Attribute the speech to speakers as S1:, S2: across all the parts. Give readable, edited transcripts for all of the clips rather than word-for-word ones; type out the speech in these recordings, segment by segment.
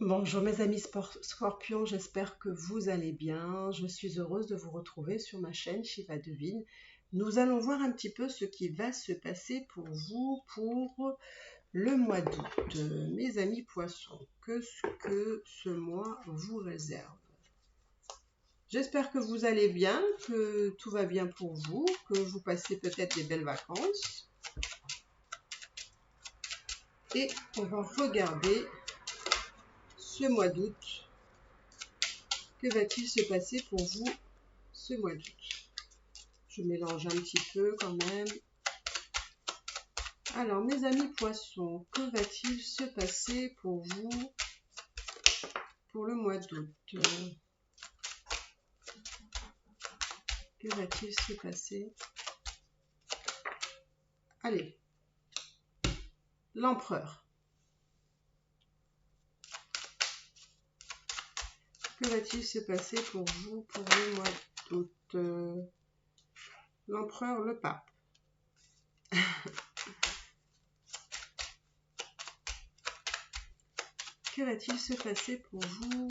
S1: Bonjour mes amis Scorpions, j'espère que vous allez bien. Je suis heureuse de vous retrouver sur ma chaîne Shiva Devine. Nous allons voir un petit peu ce qui va se passer pour vous pour le mois d'août. Mes amis Poissons, qu'est-ce que ce mois vous réserve? J'espère que vous allez bien, que tout va bien pour vous, que vous passez peut-être des belles vacances. Et on va regarder ce mois d'août. Que va-t-il se passer pour vous ce mois d'août? Je mélange un petit peu quand même. Alors, mes amis poissons, que va-t-il se passer pour vous pour le mois d'août? Que va-t-il se passer? Allez, l'empereur. Que va-t-il se passer pour vous pour le mois d'août? L'empereur, le pape. Que va-t-il se passer pour vous?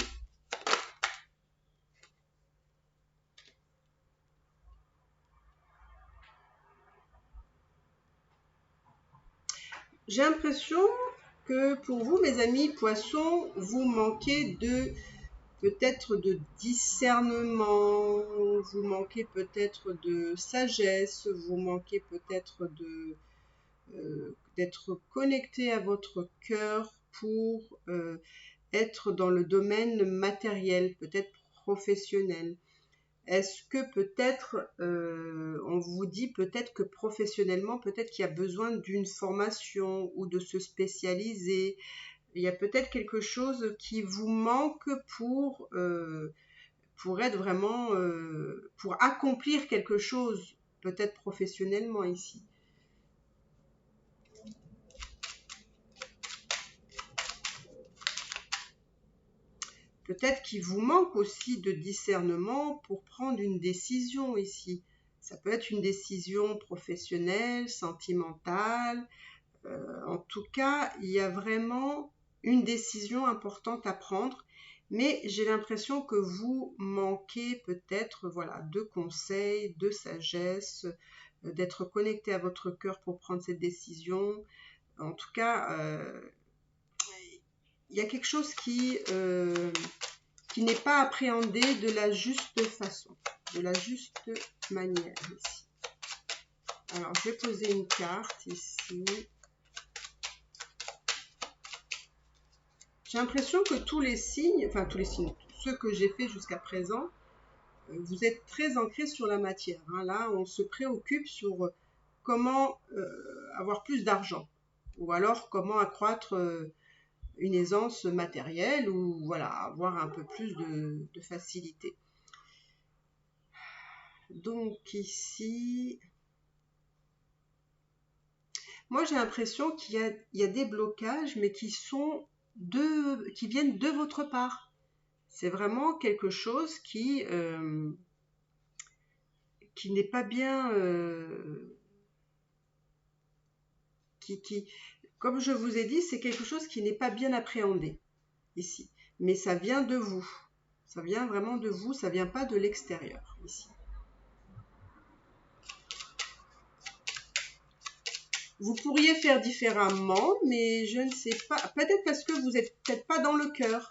S1: J'ai l'impression que pour vous, mes amis poissons, vous manquez de peut-être de discernement, vous manquez peut-être de sagesse, vous manquez peut-être d'être connecté à votre cœur pour être dans le domaine matériel, peut-être professionnel. Est-ce que peut-être, on vous dit peut-être que professionnellement, peut-être qu'il y a besoin d'une formation ou de se spécialiser. Il y a peut-être quelque chose qui vous manque pour être vraiment, pour accomplir quelque chose, peut-être professionnellement ici. Peut-être qu'il vous manque aussi de discernement pour prendre une décision ici. Ça peut être une décision professionnelle, sentimentale. En tout cas, il y a vraiment une décision importante à prendre. Mais j'ai l'impression que vous manquez peut-être voilà, de conseils, de sagesse, d'être connecté à votre cœur pour prendre cette décision. En tout cas, il y a quelque chose qui n'est pas appréhendé de la juste façon, de la juste manière ici. Alors, je vais poser une carte ici. J'ai l'impression que tous les signes, ceux que j'ai fait jusqu'à présent, vous êtes très ancrés sur la matière. Hein. Là, on se préoccupe sur comment avoir plus d'argent ou alors comment accroître une aisance matérielle ou voilà, avoir un peu plus de facilité. Donc ici, moi j'ai l'impression qu'il y a des blocages, mais qui viennent de votre part. C'est vraiment quelque chose qui n'est pas bien, comme je vous ai dit, c'est quelque chose qui n'est pas bien appréhendé ici. Mais ça vient de vous. Ça vient vraiment de vous, ça vient pas de l'extérieur ici. Vous pourriez faire différemment, mais je ne sais pas. Peut-être parce que vous n'êtes peut-être pas dans le cœur.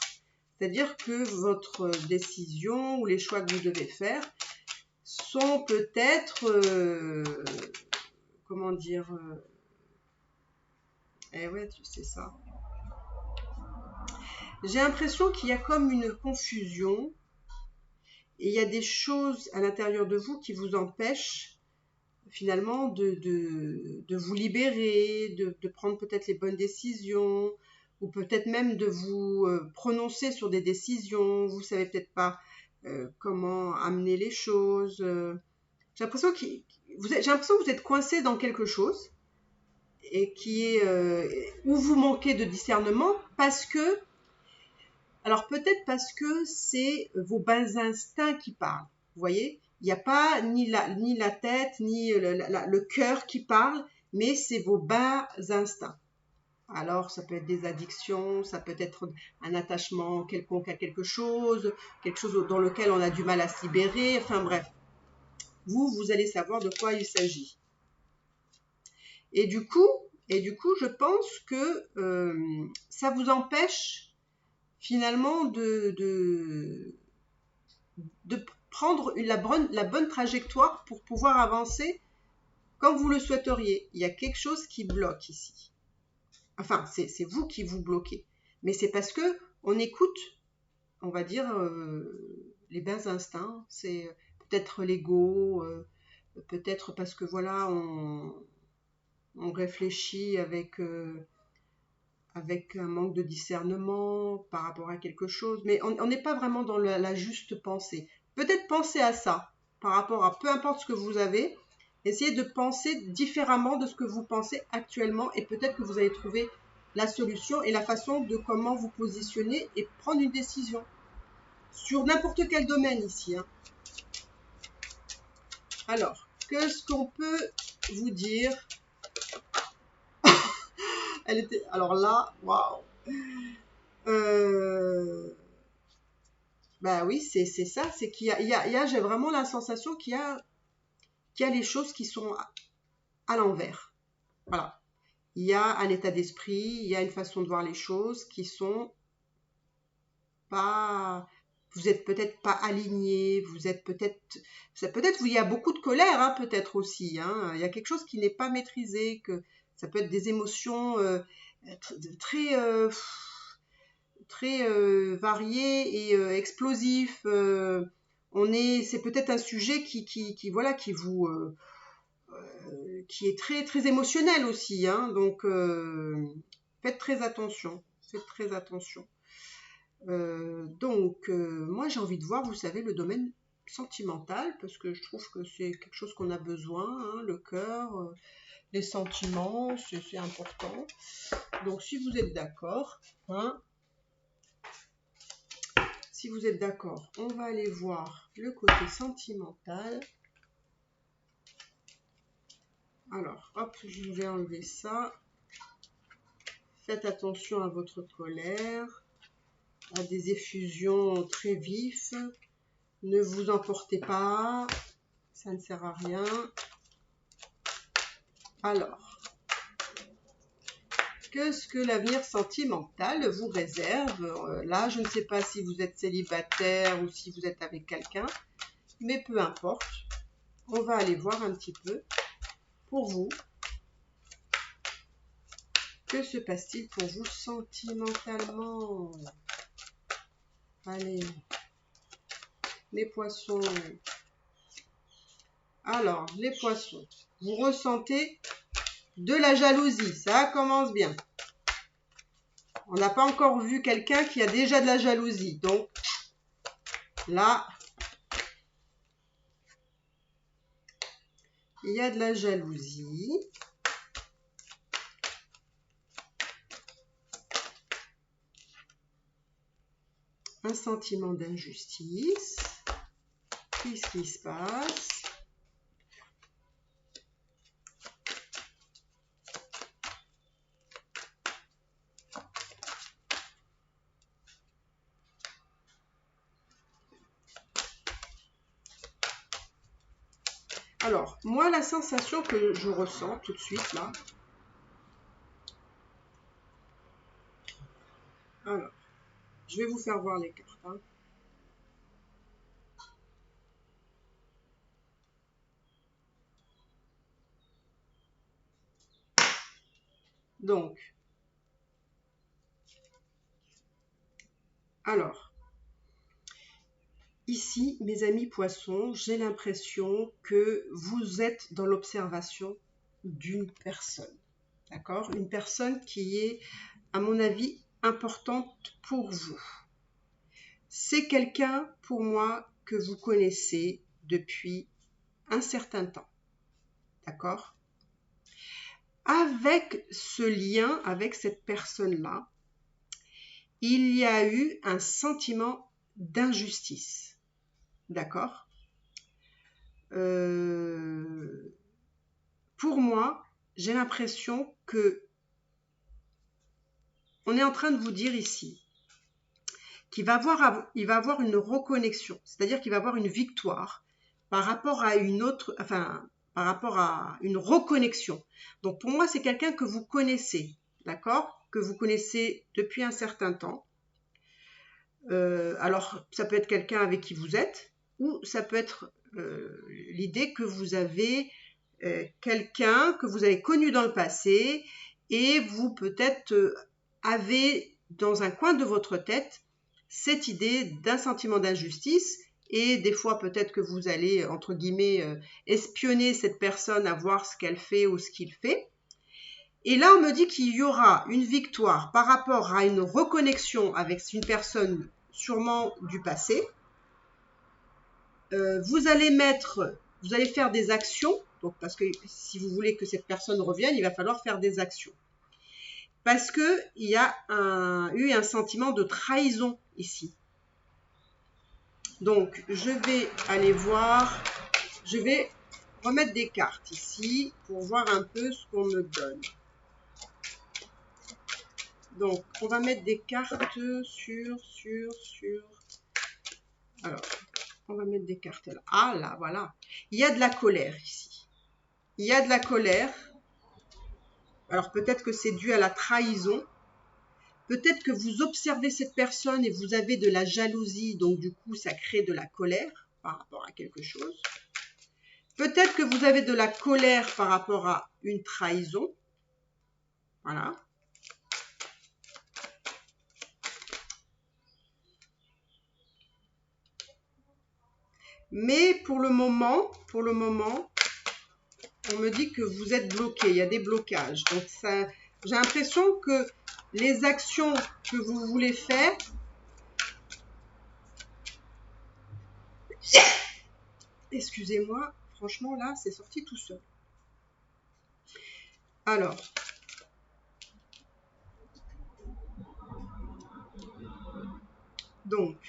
S1: C'est-à-dire que votre décision ou les choix que vous devez faire sont peut-être, comment dire, ouais, c'est ça. J'ai l'impression qu'il y a comme une confusion et il y a des choses à l'intérieur de vous qui vous empêchent finalement de vous libérer, de prendre peut-être les bonnes décisions ou peut-être même de vous prononcer sur des décisions. Vous savez peut-être pas comment amener les choses. J'ai l'impression que vous êtes coincé dans quelque chose et qui est où vous manquez de discernement alors peut-être parce que c'est vos bas instincts qui parlent. Vous voyez, il n'y a pas ni la tête ni le cœur qui parle, mais c'est vos bas instincts. Alors, ça peut être des addictions, ça peut être un attachement quelconque à quelque chose dans lequel on a du mal à se libérer. Enfin bref, vous allez savoir de quoi il s'agit. Et du coup, je pense que ça vous empêche finalement de prendre la bonne trajectoire pour pouvoir avancer comme vous le souhaiteriez. Il y a quelque chose qui bloque ici. Enfin, c'est vous qui vous bloquez. Mais c'est parce que on écoute, on va dire, les bas instincts. C'est peut-être l'ego, peut-être parce que voilà, on réfléchit avec un manque de discernement par rapport à quelque chose. Mais on n'est pas vraiment dans la juste pensée. Peut-être penser à ça par rapport à peu importe ce que vous avez. Essayez de penser différemment de ce que vous pensez actuellement et peut-être que vous allez trouver la solution et la façon de comment vous positionner et prendre une décision sur n'importe quel domaine ici. Hein. Alors, qu'est-ce qu'on peut vous dire? Alors là, waouh. Bah oui, c'est ça, c'est qu'il y a j'ai vraiment la sensation qu'il y a les choses qui sont à l'envers. Voilà. Il y a un état d'esprit, il y a une façon de voir les choses qui sont pas, vous êtes peut-être pas aligné, vous êtes peut-être, il y a beaucoup de colère, hein, peut-être aussi, hein. Il y a quelque chose qui n'est pas maîtrisé, que ça peut être des émotions très, très variées et explosifs. C'est peut-être un sujet voilà, qui est très, très émotionnel aussi, hein. Donc, faites très attention, faites très attention. Moi j'ai envie de voir, vous savez, le domaine sentimental, parce que je trouve que c'est quelque chose qu'on a besoin, hein, le cœur, les sentiments, c'est important. Donc si vous êtes d'accord, hein, si vous êtes d'accord, on va aller voir le côté sentimental. Alors, hop, je vais enlever ça. Faites attention à votre colère, à des effusions très vives. Ne vous emportez pas, ça ne sert à rien. Alors, qu'est-ce que l'avenir sentimental vous réserve? Là, je ne sais pas si vous êtes célibataire ou si vous êtes avec quelqu'un, mais peu importe. On va aller voir un petit peu pour vous. Que se passe-t-il pour vous sentimentalement? Allez, les poissons. Alors, les poissons, vous ressentez de la jalousie, ça commence bien. On n'a pas encore vu quelqu'un qui a déjà de la jalousie, donc là, il y a de la jalousie. Un sentiment d'injustice. Qu'est-ce qui se passe? Alors, moi, la sensation que je ressens tout de suite, là. Alors, je vais vous faire voir les cartes. Hein. Donc, alors, ici, mes amis poissons, j'ai l'impression que vous êtes dans l'observation d'une personne. D'accord? Une personne qui est, à mon avis, importante pour vous. C'est quelqu'un, pour moi, que vous connaissez depuis un certain temps. D'accord? Avec ce lien, avec cette personne-là, il y a eu un sentiment d'injustice. D'accord? Pour moi, j'ai l'impression que on est en train de vous dire ici qu'il va avoir une reconnexion, c'est-à-dire qu'il va avoir une victoire par rapport à une autre, enfin, par rapport à une reconnexion. Donc pour moi, c'est quelqu'un que vous connaissez, d'accord? Que vous connaissez depuis un certain temps. Alors, ça peut être quelqu'un avec qui vous êtes, ou ça peut être l'idée que vous avez quelqu'un que vous avez connu dans le passé et vous peut-être avez dans un coin de votre tête cette idée d'un sentiment d'injustice et des fois peut-être que vous allez entre guillemets espionner cette personne à voir ce qu'elle fait ou ce qu'il fait. Et là on me dit qu'il y aura une victoire par rapport à une reconnexion avec une personne sûrement du passé. Vous allez faire des actions, donc parce que si vous voulez que cette personne revienne, il va falloir faire des actions. Parce qu'il y a eu un sentiment de trahison ici. Donc, je vais aller voir, je vais remettre des cartes ici pour voir un peu ce qu'on me donne. Donc, on va mettre des cartes sur. Alors, on va mettre des cartes là. Ah là, voilà. Il y a de la colère ici. Il y a de la colère. Alors, peut-être que c'est dû à la trahison. Peut-être que vous observez cette personne et vous avez de la jalousie, donc du coup, ça crée de la colère par rapport à quelque chose. Peut-être que vous avez de la colère par rapport à une trahison. Voilà. Mais pour le moment, on me dit que vous êtes bloqué, il y a des blocages. Donc, j'ai l'impression que les actions que vous voulez faire, excusez-moi, franchement là, c'est sorti tout seul. Alors, donc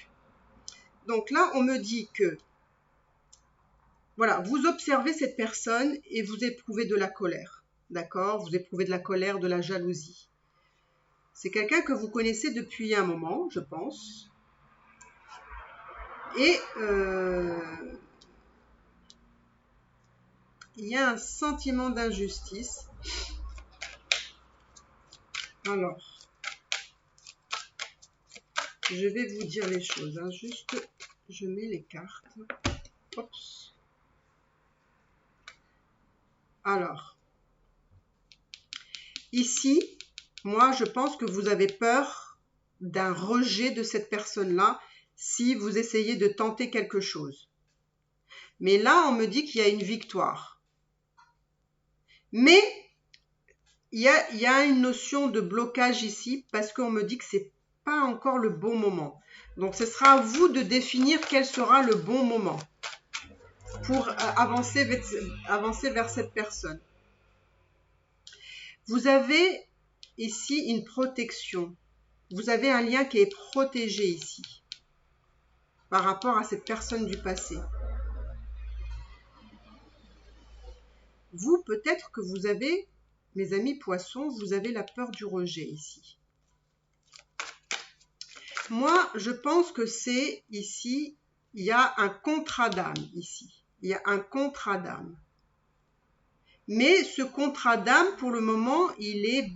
S1: là, on me dit que, voilà, vous observez cette personne et vous éprouvez de la colère, d'accord? Vous éprouvez de la colère, de la jalousie. C'est quelqu'un que vous connaissez depuis un moment, je pense. Et il y a un sentiment d'injustice. Alors, je vais vous dire les choses. Hein. Juste, je mets les cartes. Oups. Alors, ici, moi, je pense que vous avez peur d'un rejet de cette personne-là si vous essayez de tenter quelque chose. Mais là, on me dit qu'il y a une victoire. Mais il y a une notion de blocage ici parce qu'on me dit que c'est pas encore le bon moment. Donc, ce sera à vous de définir quel sera le bon moment pour avancer vers cette personne. Vous avez ici une protection. Vous avez un lien qui est protégé ici par rapport à cette personne du passé. Vous, peut-être que vous avez, mes amis poissons, vous avez la peur du rejet ici. Moi, je pense que c'est ici, il y a un contrat d'âme ici. Il y a un contrat d'âme. Mais ce contrat d'âme, pour le moment, il est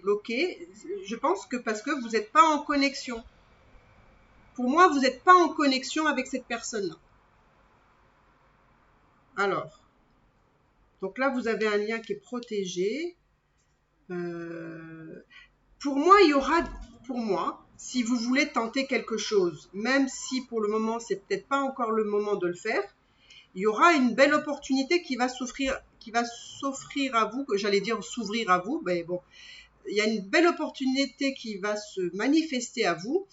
S1: bloqué. Je pense que parce que vous n'êtes pas en connexion. Pour moi, vous n'êtes pas en connexion avec cette personne-là. Alors, donc là, vous avez un lien qui est protégé. Pour moi, si vous voulez tenter quelque chose, même si pour le moment, c'est peut-être pas encore le moment de le faire, il y aura une belle opportunité qui va s'offrir à vous, que j'allais dire s'ouvrir à vous, mais bon, il y a une belle opportunité qui va se manifester à vous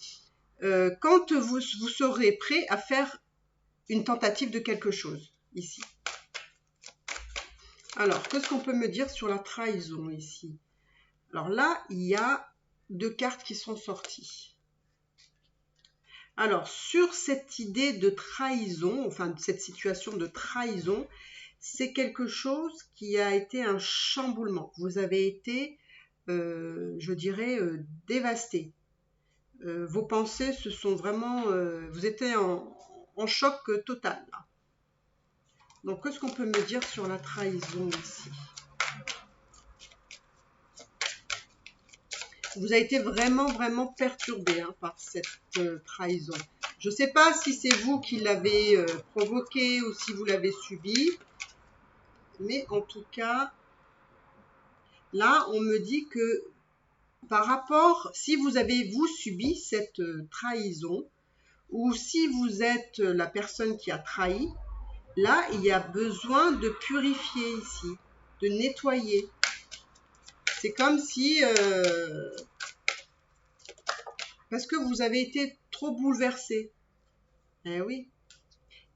S1: quand vous serez prêt à faire une tentative de quelque chose, ici. Alors, qu'est-ce qu'on peut me dire sur la trahison, ici? Alors là, il y a 2 cartes qui sont sorties. Alors, sur cette idée de trahison, enfin, cette situation de trahison, c'est quelque chose qui a été un chamboulement. Vous avez été je dirais, dévasté. Vos pensées se sont vraiment... vous étiez en choc total, là. Donc, qu'est-ce qu'on peut me dire sur la trahison ici? Vous avez été vraiment, vraiment perturbé hein, par cette trahison. Je ne sais pas si c'est vous qui l'avez provoqué ou si vous l'avez subi. Mais en tout cas, là, on me dit que par rapport, si vous avez vous subi cette trahison, ou si vous êtes la personne qui a trahi, là, il y a besoin de purifier ici, de nettoyer. C'est comme si... parce que vous avez été trop bouleversé. Eh oui.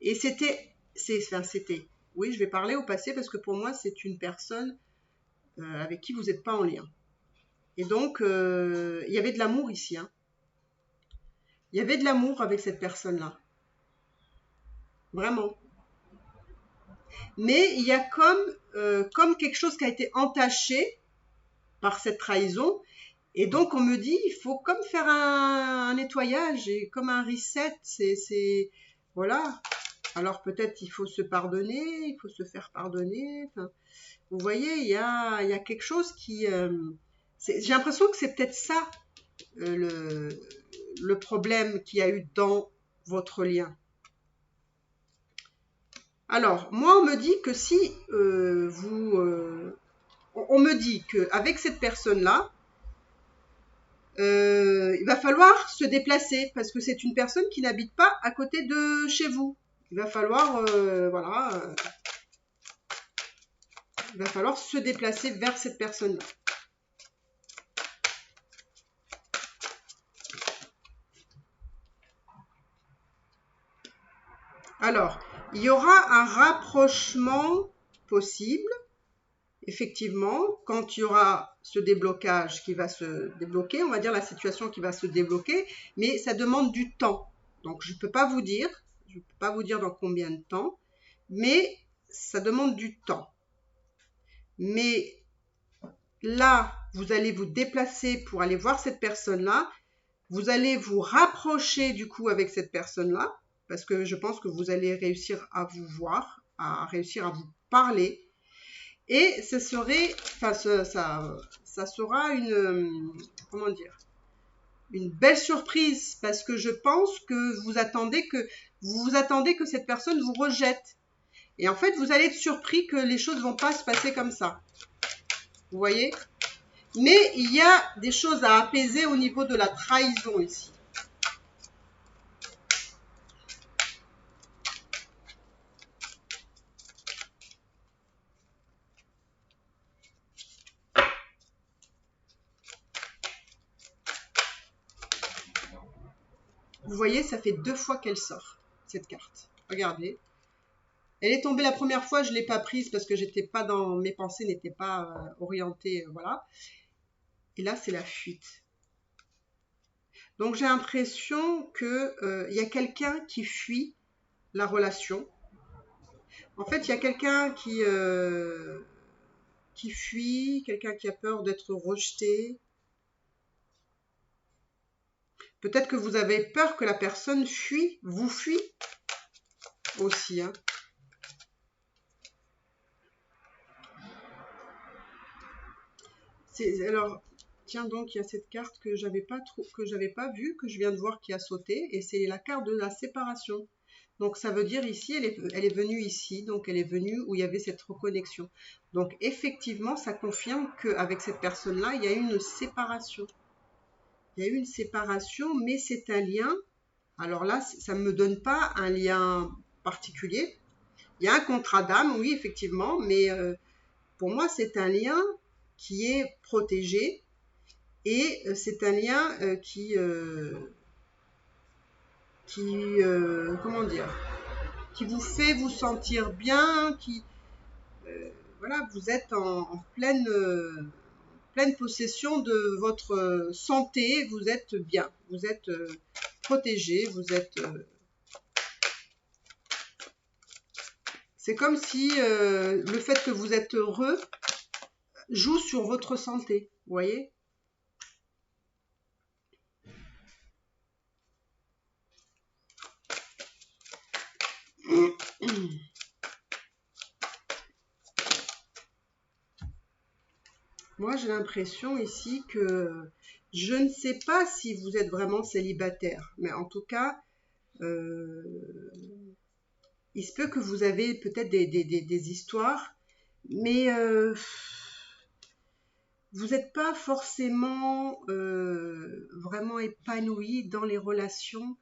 S1: Et c'était... Oui, je vais parler au passé parce que pour moi, c'est une personne avec qui vous n'êtes pas en lien. Et donc, il y avait de l'amour ici. Hein. Il y avait de l'amour avec cette personne-là. Vraiment. Mais il y a comme quelque chose qui a été entaché par cette trahison. Et donc, on me dit, il faut comme faire un nettoyage et comme un reset. Voilà. Alors, peut-être il faut se pardonner, il faut se faire pardonner. Enfin, vous voyez, il y a quelque chose qui... j'ai l'impression que c'est peut-être ça, le problème qu'il y a eu dans votre lien. Alors, moi, on me dit que si on me dit qu'avec cette personne-là, il va falloir se déplacer parce que c'est une personne qui n'habite pas à côté de chez vous. Il va falloir, voilà, il va falloir se déplacer vers cette personne-là. Alors, il y aura un rapprochement possible, effectivement, quand il y aura ce déblocage qui va se débloquer, on va dire la situation qui va se débloquer, mais ça demande du temps. Donc, je ne peux pas vous dire dans combien de temps, mais ça demande du temps. Mais là, vous allez vous déplacer pour aller voir cette personne-là, vous allez vous rapprocher du coup avec cette personne-là, parce que je pense que vous allez réussir à vous voir, à réussir à vous parler. Et ce serait, enfin, ça sera comment dire, une belle surprise, parce que je pense que vous vous attendez que cette personne vous rejette. Et en fait, vous allez être surpris que les choses ne vont pas se passer comme ça. Vous voyez? Mais il y a des choses à apaiser au niveau de la trahison ici. Vous voyez, ça fait 2 fois qu'elle sort, cette carte. Regardez. Elle est tombée la première fois, je ne l'ai pas prise parce que j'étais pas dans mes pensées, n'étaient pas orientées, voilà. Et là, c'est la fuite. Donc, j'ai l'impression qu'il y a quelqu'un qui fuit la relation. En fait, il y a quelqu'un qui fuit, quelqu'un qui a peur d'être rejeté. Peut-être que vous avez peur que la personne vous fuit aussi. Hein. Alors, tiens donc, il y a cette carte que j'avais pas vue, que je viens de voir qui a sauté, et c'est la carte de la séparation. Donc ça veut dire ici, elle est venue ici, donc elle est venue où il y avait cette reconnexion. Donc effectivement, ça confirme qu'avec cette personne-là, il y a eu une séparation. Il y a eu une séparation, mais c'est un lien. Alors là, ça ne me donne pas un lien particulier. Il y a un contrat d'âme, oui, effectivement, mais pour moi, c'est un lien qui est protégé et c'est un lien comment dire, qui vous fait vous sentir bien, voilà, vous êtes en pleine possession de votre santé, vous êtes bien, vous êtes protégé, vous êtes... c'est comme si le fait que vous êtes heureux joue sur votre santé, vous voyez? Moi, j'ai l'impression ici que je ne sais pas si vous êtes vraiment célibataire, mais en tout cas, euh, il se peut que vous avez peut-être des histoires, mais vous n'êtes pas forcément vraiment épanoui dans les relations,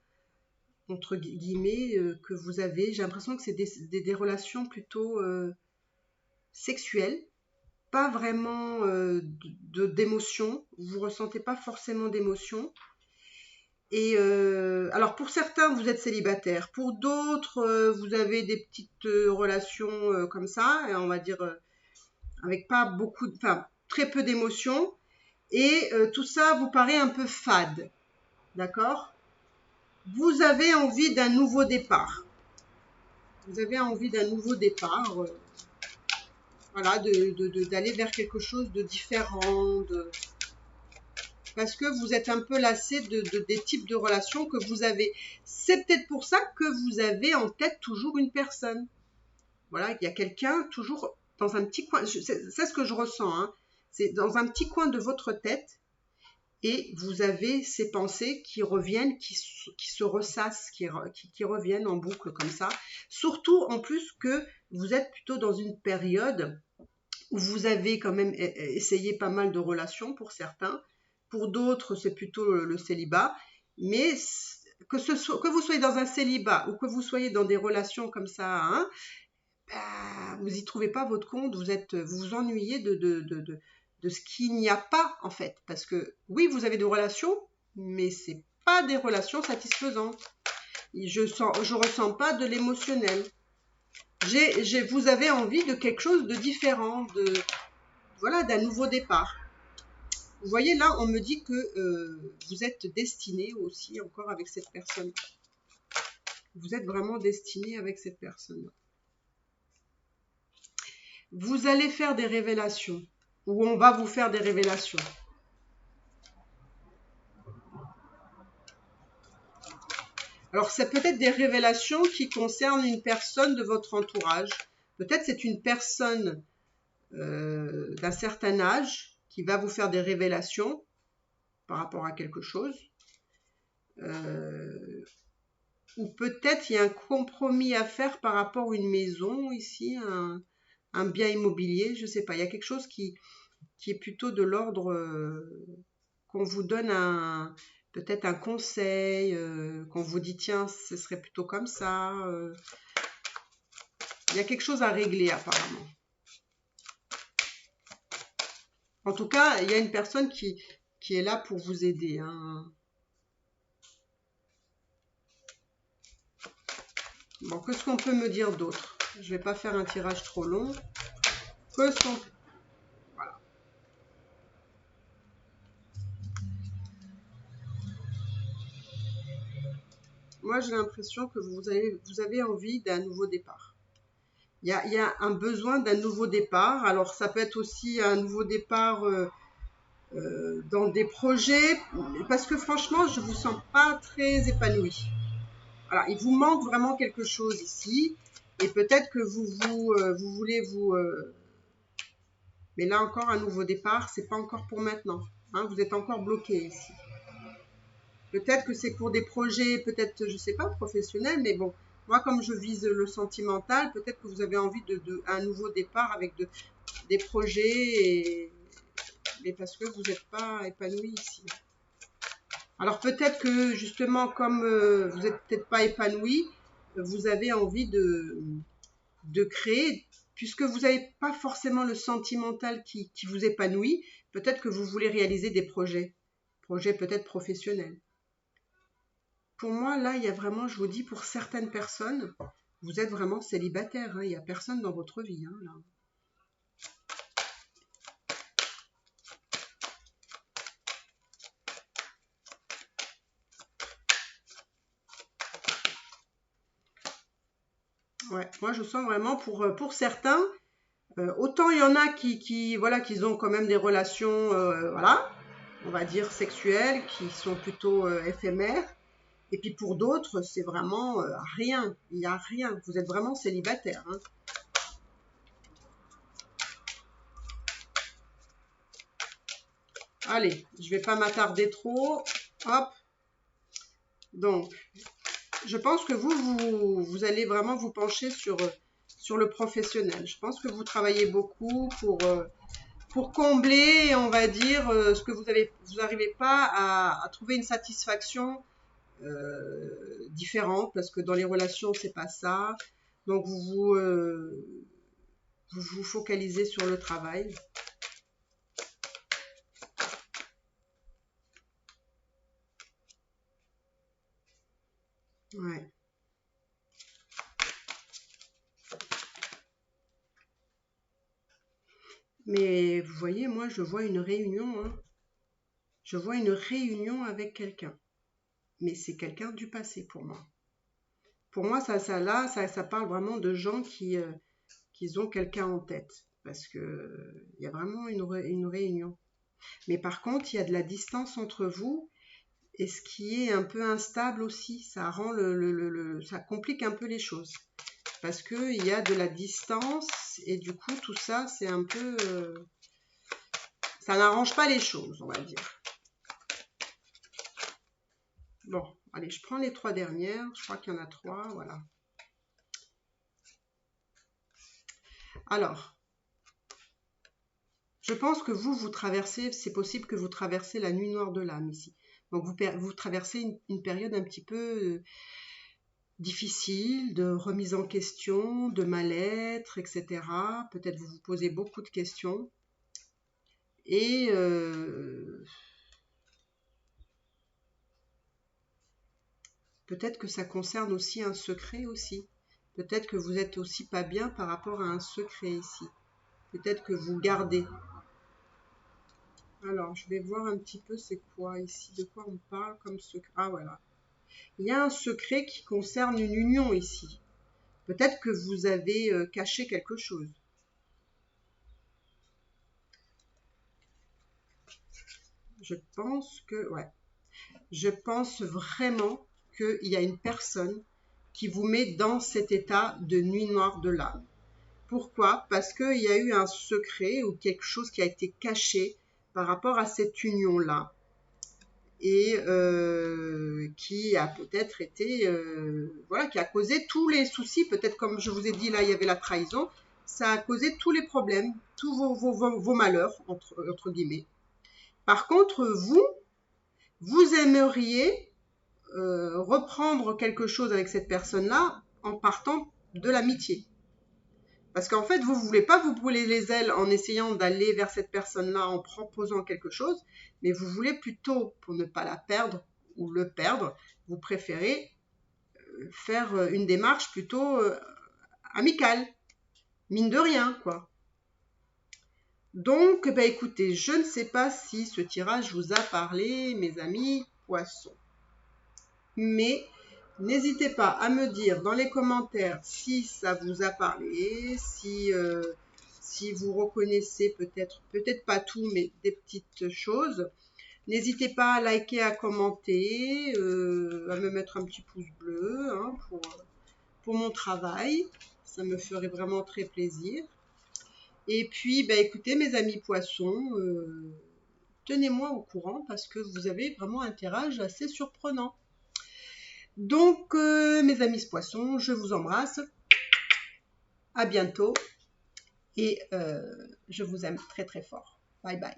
S1: entre guillemets, que vous avez. J'ai l'impression que c'est des relations plutôt sexuelles, pas vraiment d'émotion. Vous ressentez pas forcément d'émotion. Et alors pour certains, vous êtes célibataire. Pour d'autres, vous avez des petites relations comme ça, et on va dire avec pas beaucoup, enfin très peu d'émotions. Et tout ça vous paraît un peu fade, d'accord? Vous avez envie d'un nouveau départ. Vous avez envie d'un nouveau départ, voilà, d'aller vers quelque chose de différent, parce que vous êtes un peu lassé des types de relations que vous avez. C'est peut-être pour ça que vous avez en tête toujours une personne. Voilà, il y a quelqu'un toujours dans un petit coin. C'est ce que je ressens, hein. C'est dans un petit coin de votre tête et vous avez ces pensées qui reviennent, qui se ressassent, qui reviennent en boucle comme ça. Surtout en plus que vous êtes plutôt dans une période où vous avez quand même essayé pas mal de relations pour certains. Pour d'autres, c'est plutôt le célibat. Mais que vous soyez dans un célibat ou que vous soyez dans des relations comme ça, hein, bah, vous n'y trouvez pas votre compte, vous vous ennuyez de ce qu'il n'y a pas en fait. Parce que oui, vous avez des relations, mais c'est pas des relations satisfaisantes. Je ressens pas de l'émotionnel. Vous avez envie de quelque chose de différent, voilà, d'un nouveau départ. Vous voyez là, on me dit que vous êtes destiné aussi encore avec cette personne. Vous êtes vraiment destiné avec cette personne. Vous allez faire des révélations, ou on va vous faire des révélations. Alors, c'est peut-être des révélations qui concernent une personne de votre entourage. Peut-être c'est une personne d'un certain âge qui va vous faire des révélations par rapport à quelque chose. Ou peut-être il y a un compromis à faire par rapport à une maison ici, un bien immobilier, je ne sais pas. Il y a quelque chose qui est plutôt de l'ordre qu'on vous donne peut-être un conseil, qu'on vous dit tiens, ce serait plutôt comme ça. Il y a quelque chose à régler apparemment. En tout cas, il y a une personne qui est là pour vous aider, hein. Bon, qu'est-ce qu'on peut me dire d'autre? Je ne vais pas faire un tirage trop long. Voilà. Moi, j'ai l'impression que vous avez envie d'un nouveau départ. Il y a un besoin d'un nouveau départ. Alors, ça peut être aussi un nouveau départ dans des projets, parce que franchement, je ne vous sens pas très épanoui. Voilà, il vous manque vraiment quelque chose ici, et peut-être que vous voulez mais là encore, un nouveau départ, c'est pas encore pour maintenant. Hein, vous êtes encore bloqué ici. Peut-être que c'est pour des projets, peut-être, je sais pas, professionnels, mais bon, moi, comme je vise le sentimental, peut-être que vous avez envie un nouveau départ avec des projets, mais parce que vous n'êtes pas épanoui ici. Alors peut-être que justement, comme vous n'êtes peut-être pas épanoui, vous avez envie de créer, puisque vous n'avez pas forcément le sentimental qui vous épanouit, peut-être que vous voulez réaliser des projets peut-être professionnels. Pour moi, là, il y a vraiment, je vous dis, pour certaines personnes, vous êtes vraiment célibataire, hein, il n'y a personne dans votre vie, hein, là. Ouais, moi je sens vraiment pour certains, Autant il y en a voilà, qui ont quand même des relations, voilà, on va dire sexuelles, qui sont plutôt éphémères. Et puis pour d'autres, c'est vraiment rien. Il n'y a rien. Vous êtes vraiment célibataire, hein. Allez, je vais pas m'attarder trop. Hop. Donc, je pense que vous allez vraiment vous pencher sur le professionnel. Je pense que vous travaillez beaucoup pour combler, on va dire, ce que vous n'arrivez pas à trouver une satisfaction différente, parce que dans les relations, c'est pas ça. Donc, vous focalisez sur le travail. Ouais. Mais vous voyez, moi, je vois une réunion, hein. Je vois une réunion avec quelqu'un. Mais c'est quelqu'un du passé pour moi. Pour moi, ça parle vraiment de gens qui ont quelqu'un en tête. Parce que il y a vraiment une réunion. Mais par contre, il y a de la distance entre vous. Et ce qui est un peu instable aussi, ça rend ça complique un peu les choses. Parce qu'il y a de la distance et du coup, tout ça, c'est un peu... ça n'arrange pas les choses, on va dire. Bon, allez, je prends les 3 dernières. Je crois qu'il y en a 3, voilà. Alors, je pense que vous traversez, c'est possible que vous traversez la nuit noire de l'âme ici. Donc, vous traversez une période un petit peu difficile, de remise en question, de mal-être, etc. Peut-être vous vous posez beaucoup de questions. Et peut-être que ça concerne aussi un secret aussi. Peut-être que vous êtes aussi pas bien par rapport à un secret ici. Peut-être que vous gardez. Alors, je vais voir un petit peu c'est quoi ici, de quoi on parle comme secret. Ah voilà. Il y a un secret qui concerne une union ici. Peut-être que vous avez caché quelque chose. Je pense que, ouais. Je pense vraiment qu'il y a une personne qui vous met dans cet état de nuit noire de l'âme. Pourquoi? Parce qu'il y a eu un secret ou quelque chose qui a été caché par rapport à cette union-là et qui a peut-être été, voilà, qui a causé tous les soucis. Peut-être comme je vous ai dit, là, il y avait la trahison. Ça a causé tous les problèmes, tous vos malheurs, entre guillemets. Par contre, vous aimeriez reprendre quelque chose avec cette personne-là en partant de l'amitié. Parce qu'en fait, vous ne voulez pas vous brûler les ailes en essayant d'aller vers cette personne-là en proposant quelque chose, mais vous voulez plutôt, pour ne pas la perdre ou le perdre, vous préférez faire une démarche plutôt amicale, mine de rien, quoi. Donc, bah, écoutez, je ne sais pas si ce tirage vous a parlé, mes amis poissons. Mais n'hésitez pas à me dire dans les commentaires si ça vous a parlé, si vous reconnaissez peut-être pas tout, mais des petites choses. N'hésitez pas à liker, à commenter, à me mettre un petit pouce bleu hein, pour mon travail. Ça me ferait vraiment très plaisir. Et puis, bah, écoutez, mes amis poissons, tenez-moi au courant parce que vous avez vraiment un tirage assez surprenant. Donc, mes amis poissons, je vous embrasse. À bientôt. Et je vous aime très très fort. Bye bye.